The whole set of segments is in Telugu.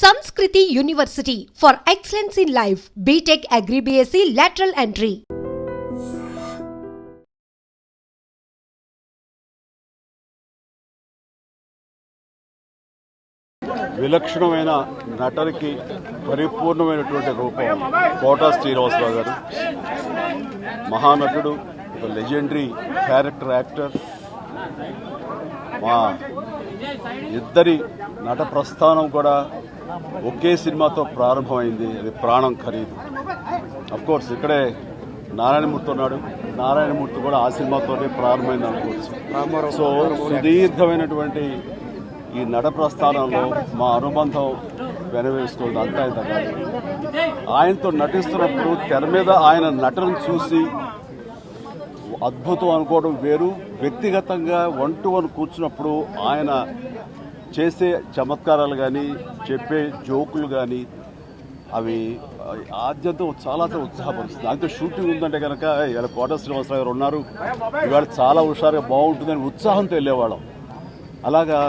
Sanskriti University for excellence in life. BTech Agri BSc lateral entry. విలక్షణమైన నటనకి పరిపూర్ణమైనటువంటి రూపం కోట శ్రీనివాసరావు గారు. మహానటుడు, ఒక లెజెండరీ క్యారెక్టర్ యాక్టర్. మా ఇద్దరి నట ప్రస్థానం కూడా ఒకే సినిమాతో ప్రారంభమైంది. అది ప్రాణం ఖరీదు. అఫ్కోర్స్ ఇక్కడే నారాయణమూర్తి ఉన్నాడు. నారాయణమూర్తి కూడా ఆ సినిమాతోనే ప్రారంభమైంది అనుకోవచ్చు. సో సుదీర్ఘమైనటువంటి ఈ నట ప్రస్థానంలో మా అనుబంధం వెనవేస్తుంది. అంతా ఇంత కాదు. ఆయనతో నటిస్తున్నప్పుడు తెర మీద ఆయన నటనను చూసి అద్భుతం అనుకోవడం వేరు. వ్యక్తిగతంగా 1-to-1 కూర్చున్నప్పుడు ఆయన చేసే చమత్కారాలు కానీ, చెప్పే జోకులు కానీ అవి ఆద్యంతం చాలా ఉత్సాహపరుస్తుంది. అంతే షూటింగ్ ఉందంటే కనుక ఇవాళ కోట శ్రీనివాసరావు గారు ఉన్నారు, ఇవాళ చాలా హుషారుగా బాగుంటుందని ఉత్సాహంతో వెళ్ళేవాళ్ళం. అలాగా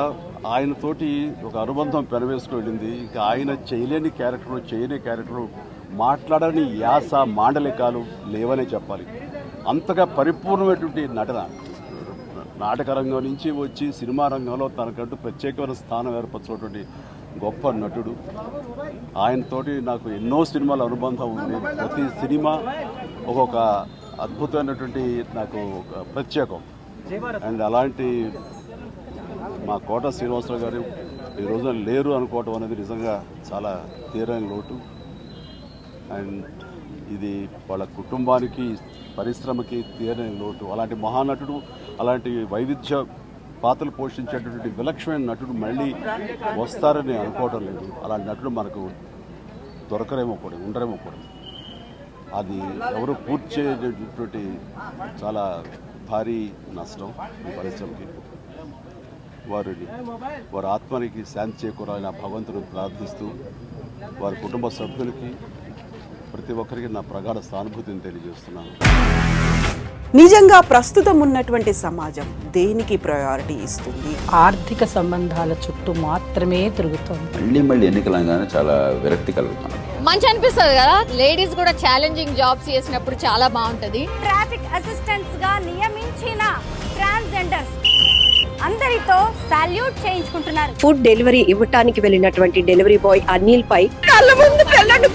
ఆయనతోటి ఒక అనుబంధం పెనవేసుకు వెళ్ళింది. ఇక ఆయన చేయలేని క్యారెక్టరు, చేయని క్యారెక్టరు, మాట్లాడని యాస, మాండలికాలు లేవనే చెప్పాలి. అంతగా పరిపూర్ణమైనటువంటి నటన. నాటక రంగం నుంచి వచ్చి సినిమా రంగంలో తనకంటూ ప్రత్యేకమైన స్థానం ఏర్పరచినటువంటి గొప్ప నటుడు. ఆయనతోటి నాకు ఎన్నో సినిమాల అనుబంధం ఉంది. ప్రతి సినిమా ఒక్కొక్క అద్భుతమైనటువంటి నాకు ఒక ప్రత్యేకం. అండ్ అలాంటి మా కోట శ్రీనివాసరావు గారు ఈ రోజున లేరు అనుకోవటం అనేది నిజంగా చాలా తీరని లోటు. అండ్ ఇది వాళ్ళ కుటుంబానికి, పరిశ్రమకి తీరని లోటు. అలాంటి మహానటుడు, అలాంటి వైవిధ్య పాత్రలు పోషించేటటువంటి విలక్షణమైన నటుడు మళ్ళీ వస్తారని అనుకోవటం లేదు. అలాంటి నటుడు మనకు దొరకరేమో కూడా, ఉండరేమో కూడా. అది ఎవరు పూర్తి చేయటువంటి చాలా భారీ నష్టం ఈ పరిశ్రమకి. వారి ఆత్మనికి శాంతి చేకూరాలని ఆ భగవంతుడు ప్రార్థిస్తూ, వారి కుటుంబ సభ్యులకి, ప్రతి ఒక్కరికి నా ప్రగాఢ సానుభూతిని తెలియజేస్తున్నాను. నిజంగా ప్రస్తుతం ఉన్నటువంటి సమాజం దేనికి ప్రయారిటీ ఇస్తుంది? ఆర్థిక సంబంధాల చుట్టూ మాత్రమే తిరుగుతుంది. మళ్ళీ ఎన్నికలంగానే చాలా విరక్తి కలుగుతాను. మంచి అనిపిస్తుంది కదా, లేడీస్ కూడా ఛాలెంజింగ్ జాబ్స్ చేసినప్పుడు చాలా బాగుంటది. ట్రాఫిక్ అసిస్టెంట్స్ గా నియమించిన ట్రాన్స్జెండర్స్ అందరితో సాల్యూట్ చేయించుకుంటున్నారు. ఫుడ్ డెలివరీ ఇవ్వటానికి వెళ్ళినటువంటి డెలివరీ బాయ్ అనిల్ పై కళ్ళ ముందు పెళ్ళండి